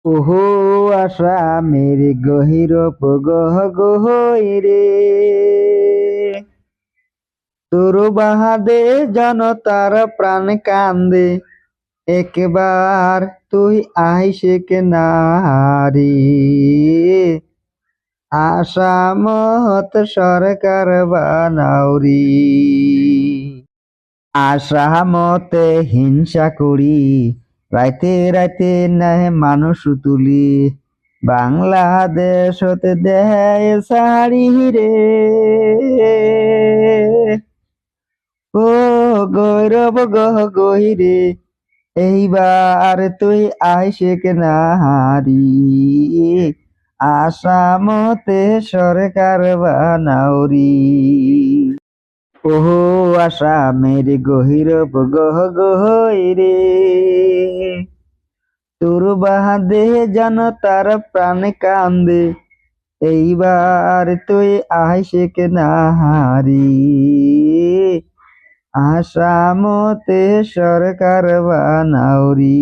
ওহো আশা মেরে গহির গহ গহইরে তোর বাহাদে জনতার প্রাণ কান্দে একবার তুই আইসে কে নারী আসামত সরকার বানাউরি আসামতে হিংসা করি রাইতে রাইতে নেয় মানুষ তুলি বাংলাদেশ হতে দেয় সারি রে ও গৌরব গহ গহিরে এইবার তুই আইসে কে নাহারি আসামতে সরকার বানাউরি ওহো আশা মেরে গহির গহ গহইরে তোর বাহাদে জনতার প্রাণ কান্দে এইবার তুই আইসে কে নাহারি আসামতে সরকার বানাউরি।